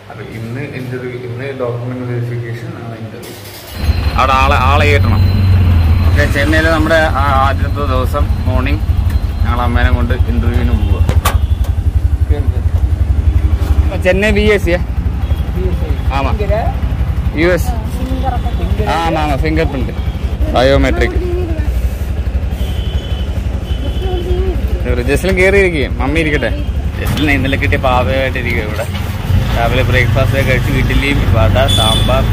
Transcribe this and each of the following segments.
അപ്പോൾ ഇന്ന് ഇന്റർവ്യൂ, ഇന്ന് ഡോക്യുമെന്റ് വെരിഫിക്കേഷൻ, ഇന്റർവ്യൂ. അവിടെ ആളെ കയറ്റണം. ഓക്കെ, ചെന്നൈയിൽ നമ്മുടെ ആദ്യത്തെ ദിവസം മോർണിംഗ് ഞങ്ങൾ അമ്മേനെ കൊണ്ട് ഇന്റർവ്യൂവിന് പോവുക. ചെന്നൈ BSc ஆமா US ஆமா ஃபிங்கர் பிரிண்ட் ബയോമെട്രിക്. ജസ്റ്റിലും കയറിയിരിക്കുകയും മമ്മി ഇരിക്കട്ടെ. ജസ്റ്റിലിന് ഇന്നലെ കിട്ടിയ പാവമായിട്ടിരിക്കും ഇവിടെ. രാവിലെ ബ്രേക്ക്ഫാസ്റ്റ് കഴിച്ച് ഇഡ്ഡലിയും വട സാമ്പാർ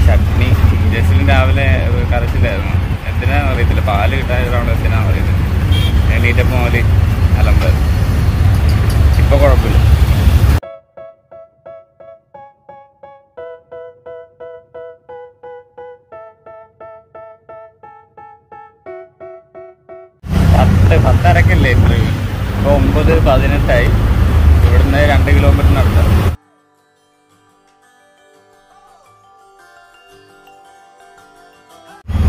ചട്നി. ജസ്റ്റിലും രാവിലെ കരച്ചിലായിരുന്നു. എന്തിനാണെന്ന് അറിയത്തില്ല, പാല് കിട്ടാത്തതുകൊണ്ട് എന്തിനാണെന്ന് അറിയത്തില്ല. എണീറ്റപ്പോൾ മതി അലമ്പായിരുന്നു. ഇപ്പോൾ കുഴപ്പമില്ല. പത്തരക്കല്ലേ ഇന്റർവ്യൂ. ഇപ്പോൾ 9:18 ഇവിടുന്ന് 2 കിലോമീറ്ററിനടുത്ത്.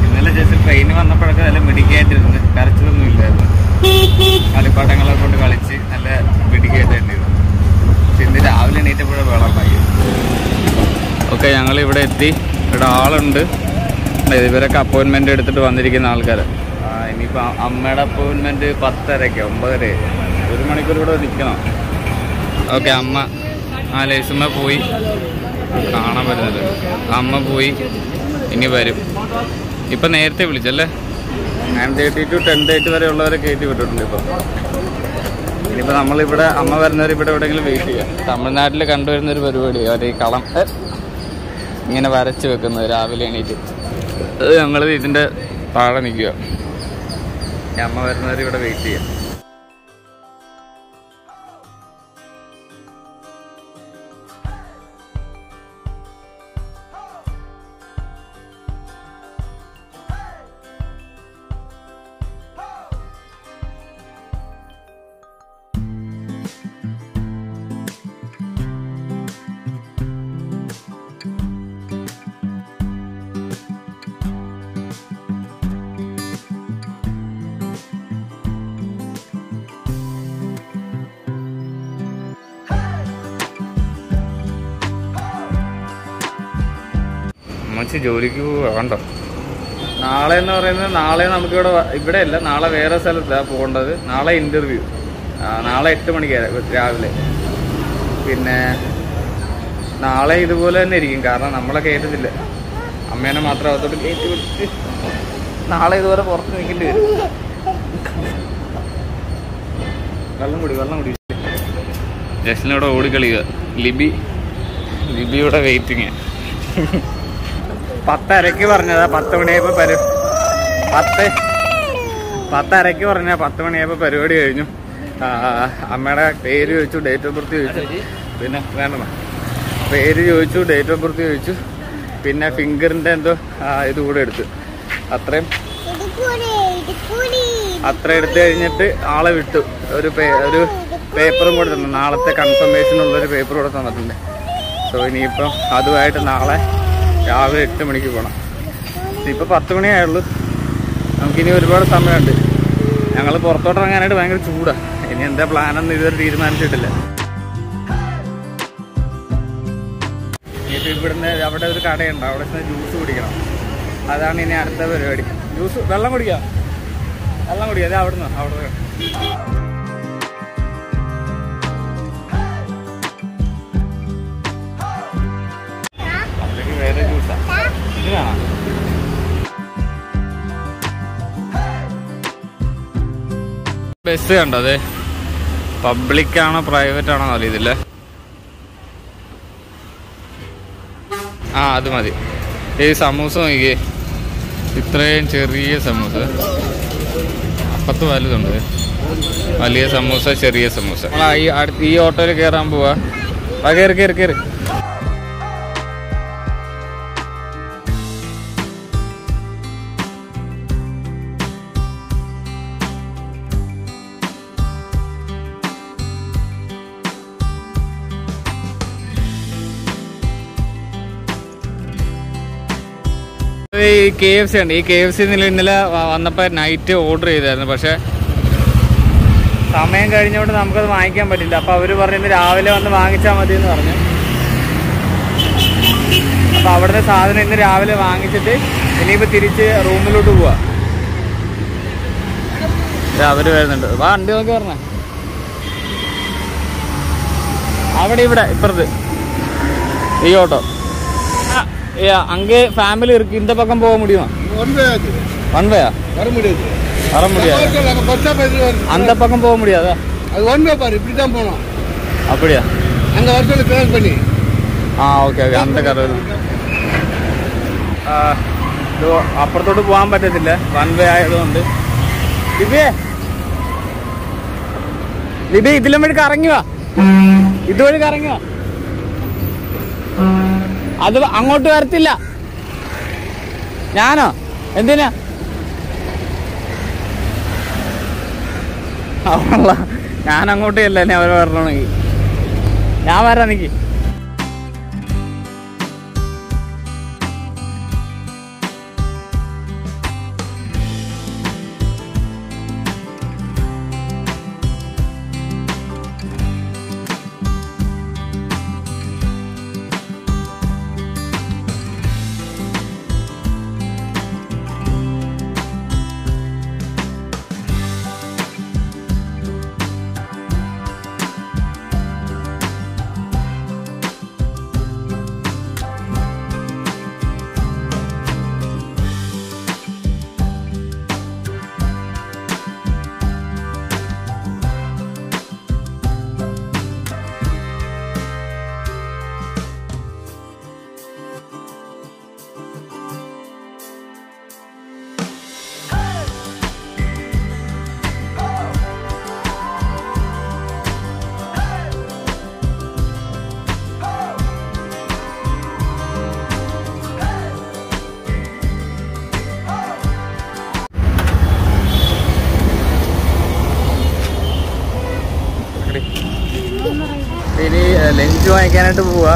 ഇന്നലെ ജസ്റ്റ് ട്രെയിൻ വന്നപ്പോഴൊക്കെ നല്ല മിടുക്കിയായിട്ടിരുന്ന്, കരച്ചിലൊന്നും ഇല്ലായിരുന്നു. കളിപ്പാട്ടങ്ങളെ കൊണ്ട് കളിച്ച് നല്ല മിടുക്കിയായിട്ടായിരുന്നു. പക്ഷെ ഇന്ന് രാവിലെ എണീറ്റപ്പോഴും വെള്ളമായി. ഓക്കെ, ഞങ്ങളിവിടെ എത്തി. ഇവിടെ ആളുണ്ട്. ഇവരൊക്കെ അപ്പോയിൻമെന്റ് എടുത്തിട്ട് വന്നിരിക്കുന്ന ആൾക്കാർ. ഇനിയിപ്പോൾ അമ്മയുടെ അപ്പോയിൻമെന്റ് 10:30, 9:00, 1 മണിക്കൂർ ഇവിടെ നിൽക്കണം. ഓക്കെ, അമ്മ ലേസുമ്മ പോയി, കാണാൻ പറ്റുന്നത്. അമ്മ പോയി, ഇനി വരും. ഇപ്പം നേരത്തെ വിളിച്ചല്ലേ? 9:30 to 10:30 വരെ ഉള്ളവരെ കയറ്റി വിട്ടിട്ടുണ്ട്. ഇനിയിപ്പോൾ നമ്മളിവിടെ അമ്മ വരുന്നവർ ഇവിടെ എവിടെയെങ്കിലും വെയിറ്റ് ചെയ്യാം. തമിഴ്നാട്ടിൽ കണ്ടുവരുന്നൊരു പരിപാടി, അവർ ഈ കളം ഇങ്ങനെ വരച്ച് വെക്കുന്നത് രാവിലെ എണീറ്റ്. അത് ഞങ്ങൾ ഇതിൻ്റെ താഴെ നിൽക്കുക. അമ്മ വരുന്നവർ ഇവിടെ വെയിറ്റ് ചെയ്യാം. ജോലിക്ക് പോകണ്ടോ? നാളെ എന്ന് പറയുന്നത്, നാളെ നമുക്കിവിടെ അല്ല, നാളെ വേറെ സ്ഥലത്താണ് പോകേണ്ടത്. നാളെ ഇന്റർവ്യൂ. നാളെ 8 മണിക്ക് രാവിലെ. പിന്നെ നാളെ ഇതുപോലെ തന്നെ ഇരിക്കും, കാരണം നമ്മളെ കയറ്റത്തില്ല. അമ്മേനെ മാത്രം അകത്തോട്ട് കയറ്റി വിട്ട് നാളെ ഇതുപോലെ പുറത്ത് നിൽക്കേണ്ടി വരും. വെള്ളം കുടി. ജസ്റ്റിനോടെ ഓടിക്കളിയുക. ലിബിയുടെ വെയിറ്റിങ്. 10:30 പറഞ്ഞതാ, 10 മണിയായപ്പോൾ 10:30 പറഞ്ഞാൽ 10 മണിയായപ്പോൾ പരിപാടി കഴിഞ്ഞു. അമ്മയുടെ പേര് ചോദിച്ചു, ഡേറ്റ് ഓഫ് ബർത്ത് ചോദിച്ചു. പിന്നെ വേണ്ട, പേര് ചോദിച്ചു, ഡേറ്റ് ഓഫ് ബർത്ത് ചോദിച്ചു. പിന്നെ ഫിംഗറിൻ്റെ എന്തോ ഇത് കൂടെ എടുത്തു. അത്രയും എടുത്തു കഴിഞ്ഞിട്ട് ആളെ വിട്ടു. ഒരു പേപ്പറും കൂടെ തന്നു. നാളത്തെ കൺഫർമേഷനുള്ളൊരു പേപ്പർ കൂടെ തന്നിട്ടുണ്ട്. സോ ഇനിയിപ്പം അതുമായിട്ട് നാളെ രാവിലെ 8 മണിക്ക് പോകണം. ഇപ്പം 10 മണിയായുള്ളൂ. നമുക്കിനി ഒരുപാട് സമയമുണ്ട്. ഞങ്ങൾ പുറത്തോട്ടിറങ്ങാനായിട്ട് ഭയങ്കര ചൂടാണ്. ഇനി എന്താ പ്ലാനൊന്നും ഇതുവരെ തീരുമാനിച്ചിട്ടില്ല. ഇനിയിപ്പോൾ ഇവിടുന്ന് അവിടെ ഒരു കടയുണ്ട്, അവിടെ നിന്ന് ജ്യൂസ് കുടിക്കണം. അതാണ് ഇനി അടുത്ത പരിപാടി. വെള്ളം കുടിക്കാം. അത് അവിടെ വേറെ ജ്യൂസാണ്. ഇത് കാണാം. ബസ് കണ്ടോ? അതെ, പബ്ലിക് ആണോ പ്രൈവറ്റ് ആണോ അറിയത്തില്ല. അത് മതി. ഈ സമൂസ നോക്കിയേ, ഇത്രയും ചെറിയ സമൂസ. അപ്പത്ത് വലുതുണ്ട്. വലിയ സമൂസ, ചെറിയ സമൂസ. ഈ ഓട്ടോയിൽ കയറാൻ പോവാ. കയറി. ഈ KFC ഉണ്ട്. ഈ KFC ഇന്നലെ വന്നപ്പോൾ നൈറ്റ് ഓർഡർ ചെയ്തായിരുന്നു. പക്ഷെ സമയം കഴിഞ്ഞുകൊണ്ട് നമുക്കത് വാങ്ങിക്കാൻ പറ്റില്ല. അപ്പോൾ അവർ പറഞ്ഞു രാവിലെ വന്ന് വാങ്ങിച്ചാൽ മതി എന്ന് പറഞ്ഞു. അപ്പോൾ അവിടുത്തെ സാധനം ഇന്ന് രാവിലെ വാങ്ങിച്ചിട്ട് ഇനിയിപ്പോൾ തിരിച്ച് റൂമിലോട്ട് പോവാ. അവർ വരുന്നുണ്ട്. വണ്ടി നോക്കി പറഞ്ഞേ. അവിടെ ഇവിടെ ഇപ്പുറത്ത് ഈ ഓട്ടോ அங்கே ஃபேமிலி இருக்கு. இந்த பக்கம் போக முடியுமா? ஒன் வேயா? வர முடியாது. அந்த பக்கம் போக முடியாதா? அது ஒன் வே பாரு, இப்படி தான் போகணும். அப்படியா? அங்க வரத்துல கிராஸ் பண்ணி. Okay okay. அந்த കറവ് അപ്പുറത്തോട്ട് പോകാൻ പറ്റത്തില്ല, വൺ വേ ആയതുകൊണ്ട്. ലിബി ഇതിലും വഴി കറങ്ങുക, ഇതുവഴി കറങ്ങുക. അത് അങ്ങോട്ട് വരത്തില്ല. ഞാനോ എന്തിനാ? ഞാൻ അങ്ങോട്ടേ അല്ല, എന്നെ അവർ വരണമെങ്കിൽ ഞാൻ വരാം. എനിക്ക് ഇനി ലഞ്ച് വാങ്ങിക്കാനായിട്ട് പോവാ.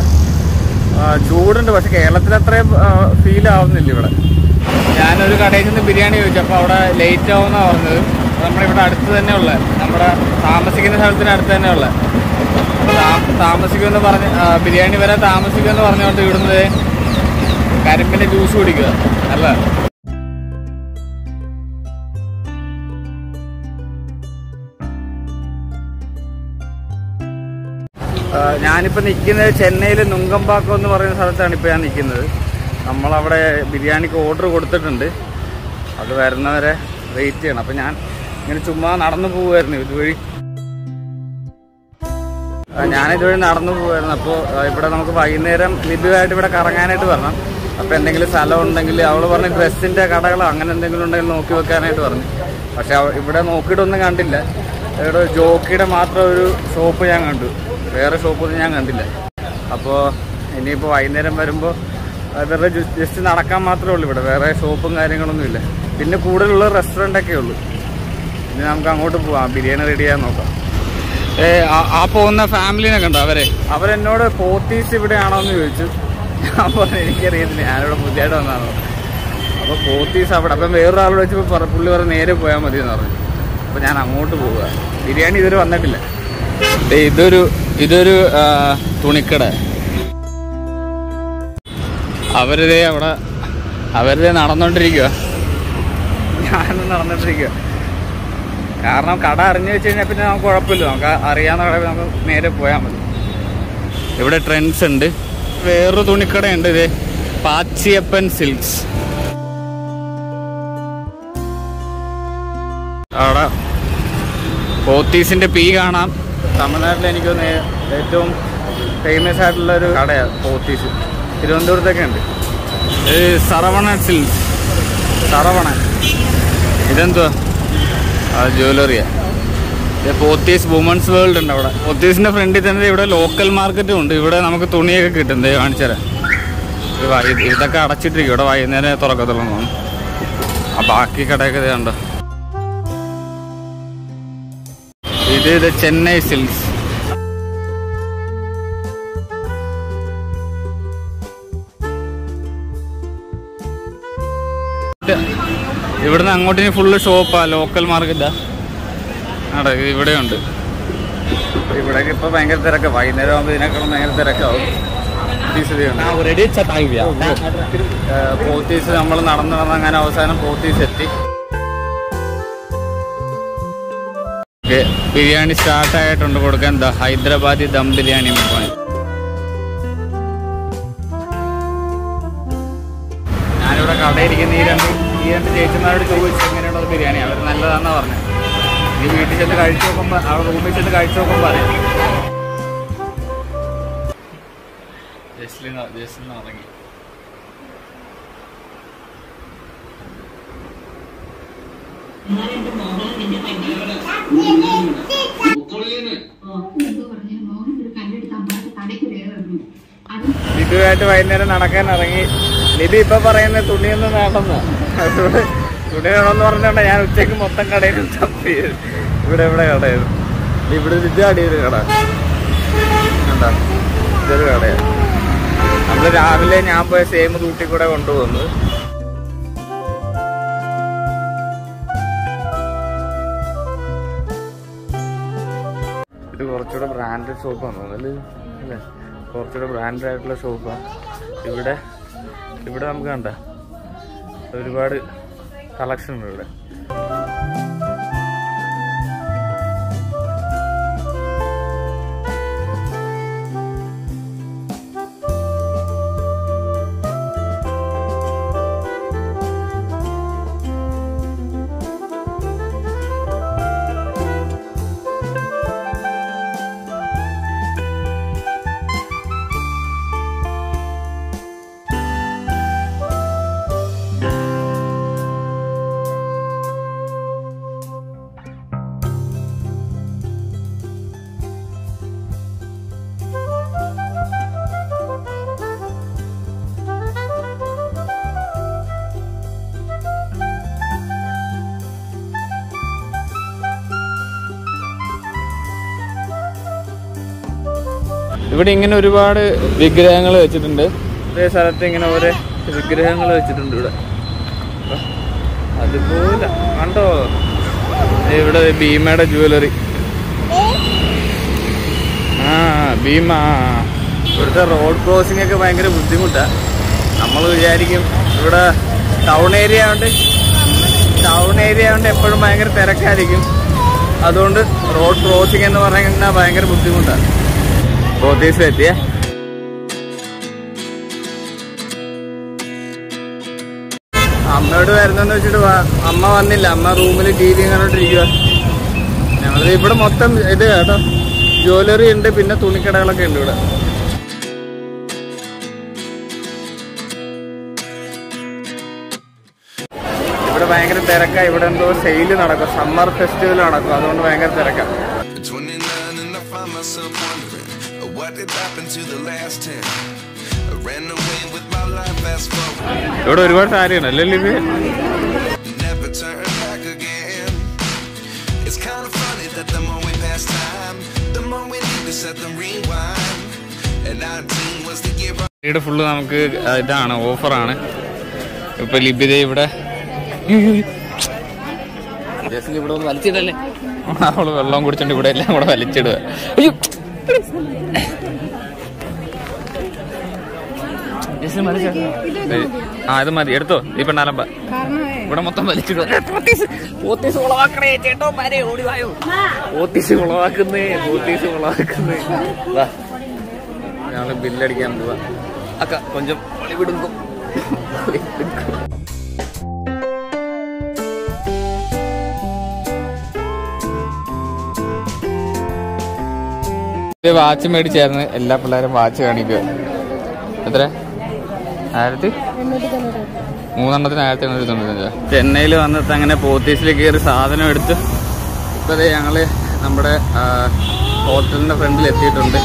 ചൂടുണ്ട്, പക്ഷെ കേരളത്തിൽ അത്രയും ഫീൽ ആവുന്നില്ല ഇവിടെ. ഞാനൊരു കടയിൽ നിന്ന് ബിരിയാണി ചോദിച്ചു, അപ്പോൾ അവിടെ ലേറ്റ് ആവുമെന്നാണ് പറഞ്ഞത്. നമ്മളിവിടെ അടുത്ത് തന്നെ ഉള്ള, നമ്മുടെ താമസിക്കുന്ന സ്ഥലത്തിന് അടുത്ത് തന്നെ ഉള്ള, താമസിക്കുമെന്ന് പറഞ്ഞ് ബിരിയാണി വരെ താമസിക്കുമെന്ന് പറഞ്ഞുകൊണ്ട് ഇവിടുന്ന് കരിമ്പിൻ്റെ ജ്യൂസ് കുടിക്കുക. അല്ല ഞാനിപ്പോൾ നിൽക്കുന്നത് ചെന്നൈയിൽ നുങ്കമ്പാക്കം എന്ന് പറയുന്ന സ്ഥലത്താണ് ഇപ്പോൾ ഞാൻ നിൽക്കുന്നത്. നമ്മളവിടെ ബിരിയാണിക്ക് ഓർഡർ കൊടുത്തിട്ടുണ്ട്, അത് വരുന്നവരെ വെയിറ്റ് ചെയ്യണം. അപ്പോൾ ഞാൻ ഇങ്ങനെ ചുമ്മാ നടന്നു പോകുമായിരുന്നു ഇതുവഴി. ഞാനിതുവഴി നടന്നു പോകുമായിരുന്നു. അപ്പോൾ ഇവിടെ നമുക്ക് വൈകുന്നേരം ലിബിയായിട്ട് ഇവിടെ കറങ്ങാനായിട്ട് വരണം. അപ്പോൾ എന്തെങ്കിലും സ്ഥലം ഉണ്ടെങ്കിൽ അവൾ പറഞ്ഞ് ഡ്രസ്സിൻ്റെ കടകളോ അങ്ങനെ എന്തെങ്കിലും ഉണ്ടെങ്കിൽ നോക്കി വെക്കാനായിട്ട് പറഞ്ഞു. പക്ഷെ ഇവിടെ നോക്കിയിട്ടൊന്നും കണ്ടില്ല. ഇവിടെ ജോക്കിയുടെ മാത്രം ഒരു ഷോപ്പ് ഞാൻ കണ്ടു, വേറെ ഷോപ്പൊന്നും ഞാൻ കണ്ടില്ല. അപ്പോൾ ഇനിയിപ്പോൾ വൈകുന്നേരം വരുമ്പോൾ വെറുതെ ജസ്റ്റ് നടക്കാൻ മാത്രമേ ഉള്ളൂ ഇവിടെ, വേറെ ഷോപ്പും കാര്യങ്ങളൊന്നുമില്ല. പിന്നെ കൂടുതലുള്ള റെസ്റ്റോറൻ്റൊക്കെ ഉള്ളൂ. ഇനി നമുക്ക് അങ്ങോട്ട് പോവാം, ബിരിയാണി റെഡി ചെയ്യാൻ നോക്കാം. ആ പോകുന്ന ഫാമിലിനെ കണ്ടോ? അവരെന്നോട് പോത്തീസ് ഇവിടെയാണോ എന്ന് ചോദിച്ചു. ഞാൻ പറഞ്ഞു എനിക്കറിയത്തില്ല, ഞാനിവിടെ പുതിയതായിട്ട് വന്നതാണോ. അപ്പോൾ പോത്തീസ് അവിടെ. അപ്പം വേറൊരാളോട് വെച്ചപ്പോൾ പുള്ളി പറഞ്ഞ് നേരെ പോയാൽ മതി എന്ന് പറഞ്ഞു. അപ്പോൾ ഞാൻ അങ്ങോട്ട് പോവുക. ബിരിയാണി ഇതുവരെ വന്നിട്ടില്ല. ഇതൊരു തുണിക്കട. അവരിതേ നടന്നുകൊണ്ടിരിക്കുക, ഞാനും നടന്നുകൊണ്ടിരിക്കുക. കാരണം കട അറിഞ്ഞു വെച്ച് കഴിഞ്ഞാൽ പിന്നെ നമുക്ക് കുഴപ്പമില്ല, നമുക്ക് അറിയാവുന്ന കട നമുക്ക് നേരെ പോയാൽ മതി. ഇവിടെ ട്രെൻഡ്സ് ഉണ്ട്. വേറൊരു തുണിക്കടയുണ്ട്, ഇതേ പാച്ചിയപ്പൻ സിൽക്സ്. അവിടെ പോത്തീസിൻ്റെ പീ കാണാം. തമിഴ്നാട്ടിൽ എനിക്കൊന്ന് ഏറ്റവും ഫേമസ് ആയിട്ടുള്ളൊരു കടയാണ് പോത്തീസ്. തിരുവനന്തപുരത്തൊക്കെ ഉണ്ട്. സരവണൻ സിൽക്സ്. സരവണൻ ഇതെന്തുവാ? ജ്വല്ലറിയാണ്. പോത്തീസ് വുമൻസ് വേൾഡ് ഉണ്ട് അവിടെ. പോത്തീസിൻ്റെ ഫ്രണ്ടിൽ തന്നെ ഇവിടെ ലോക്കൽ മാർക്കറ്റും ഉണ്ട്. ഇവിടെ നമുക്ക് തുണിയൊക്കെ കിട്ടും. കാണിച്ചു തരാം. ഇതൊക്കെ അടച്ചിട്ടിരിക്കും, ഇവിടെ വൈകുന്നേരം തുറക്കത്തുള്ളൂ. ആ ബാക്കി കടയൊക്കെ ഇത് കണ്ടോ. ഇത് ചെന്നൈ സിൽക്സ്. ഇവിടുന്ന് അങ്ങോട്ടിന് ഫുള്ള് ഷോപ്പാ, ലോക്കൽ മാർക്കറ്റാ. ഇവിടെയുണ്ട്. ഇവിടെയൊക്കെ ഇപ്പോൾ ഭയങ്കര തിരക്കാണ്. വൈകുന്നേരം ആകുമ്പോൾ ഇതിനേക്കാളും ഭയങ്കര തിരക്കാവും. പോത്തീസ് നമ്മൾ നടന്ന് അങ്ങനെ അവസാനം പോത്തീസ് എത്തി. ബിരിയാണി സ്റ്റാർട്ടായിട്ടുണ്ട് കൊടുക്കാൻ. ഹൈദരാബാദി ദം ബിരിയാണി. ഞാനിവിടെ കടയിരിക്കുന്ന ഈ രണ്ട് ചേച്ചിമാരോട് ചോദിച്ചു എങ്ങനെയുള്ളത് ബിരിയാണി. അവർ നല്ലതാണെന്നാ പറഞ്ഞത്. നീ വീട്ടിൽ ചെന്ന് കഴിച്ചു നോക്കുമ്പോൾ അവിടെ റൂമിൽ ചെന്ന് കഴിച്ചു നോക്കുമ്പോൾ അറിയാം. ജസ്ലിന് ഇറങ്ങി. ലിബിയുമായിട്ട് വൈകുന്നേരം നടക്കാൻ ഇറങ്ങി. ലിബി ഇപ്പൊ പറയുന്നത് തുണിയൊന്നും വേണമെന്ന്. തുണി വേണമെന്ന് പറഞ്ഞോണ്ട ഞാൻ ഉച്ചയ്ക്ക് മൊത്തം കടയിൽ തപ്പി. ഇവിടെ കടയായിരുന്നു. ഇവിടെ ഇതാടിയൊരു കട കണ്ടോ, ഇതൊരു കടയാണ്. നമ്മള് രാവിലെ ഞാൻ പോയ സെയിം റൂട്ടിൽ കൂടെ കൊണ്ടുപോകുന്നത്. ഇത് കുറച്ചുകൂടെ ബ്രാൻഡഡ് ഷോപ്പാണ് തോന്നുന്നു അല്ലേ? കുറച്ചുകൂടെ ബ്രാൻഡഡ് ആയിട്ടുള്ള ഷോപ്പാണ്. ഇവിടെ നമുക്ക് കണ്ട ഒരുപാട് കളക്ഷൻ ഉണ്ട് ഇവിടെ. ഇവിടെ ഇങ്ങനെ ഒരുപാട് വിഗ്രഹങ്ങൾ വെച്ചിട്ടുണ്ട്. ഇതേ സ്ഥലത്ത് ഇങ്ങനെ ഓരോ വിഗ്രഹങ്ങൾ വെച്ചിട്ടുണ്ട് ഇവിടെ. അതുപോലെ കണ്ടോ, ഇവിടെ ഭീമയുടെ ജുവലറി. ഭീമ. ഇവിടുത്തെ റോഡ് ക്രോസിംഗ് ഒക്കെ ഭയങ്കര ബുദ്ധിമുട്ടാണ്. നമ്മൾ വിചാരിക്കും ഇവിടെ ടൗൺ ഏരിയ ആയതുകൊണ്ട് എപ്പോഴും ഭയങ്കര തിരക്കായിരിക്കും. അതുകൊണ്ട് റോഡ് ക്രോസിംഗ് എന്ന് പറഞ്ഞാൽ ഭയങ്കര ബുദ്ധിമുട്ടാണ്. പോത്തീസിലെത്തിയ അമ്മയോട് വരുന്നെന്ന് വെച്ചിട്ട് അമ്മ വന്നില്ല. അമ്മ റൂമിൽ TV കണ്ടോണ്ടിരിക്കുക. ഞങ്ങൾ ഇവിടെ മൊത്തം ഇത് കേട്ടോ, ജ്വല്ലറി ഉണ്ട്, പിന്നെ തുണിക്കടകളൊക്കെ ഉണ്ട് ഇവിടെ. ഇവിടെ ഭയങ്കര തിരക്കാണ്. ഇവിടെ എന്തോ സെയില് നടക്കും, സമ്മർ ഫെസ്റ്റിവൽ നടക്കും. അതുകൊണ്ട് ഭയങ്കര തിരക്കാണ്. ഇവിടെ ഒരുപാട് സാരിയാണ് അല്ലേ ലിബി? ഇവിടെ ഫുള്ള് നമുക്ക് ഇതാണ്, ഓഫറാണ്. ഇപ്പൊ ലിബിത ഇവിടെ ഇവിടെ ഒന്ന് വലിച്ചിടല്ലേ. അവള് വെള്ളം കുടിച്ചോണ്ട് ഇവിടെ എല്ലാം കൂടെ വലിച്ചിടുക. ഇത് മതി, എടുത്തോ. ഈ പെണ്ണാലമ്പ ഇവിടെ മൊത്തം വലിച്ചിടുക. പോത്തീസ് ഉളവാക്കണേ ചേട്ടോ, മാരെ ഓടിവായോ. പോത്തീസ് ഉളവാക്കുന്നേ. ഞങ്ങള് ബില്ലടിക്കാൻ പോവാ. അക്ക കൊഞ്ചം വിടുന്നു. വാച്ച് മേടിച്ചായിരുന്നു. എല്ലാ പിള്ളേരും വാച്ച് കാണിക്കുക. എത്ര? 1895. ചെന്നൈയിൽ വന്നിട്ട് അങ്ങനെ പോത്തീസിൽ കയറി സാധനം എടുത്ത് ഇപ്പൊ ഞങ്ങള് നമ്മുടെ ഹോട്ടലിന്റെ ഫ്രണ്ടിൽ എത്തിയിട്ടുണ്ട്.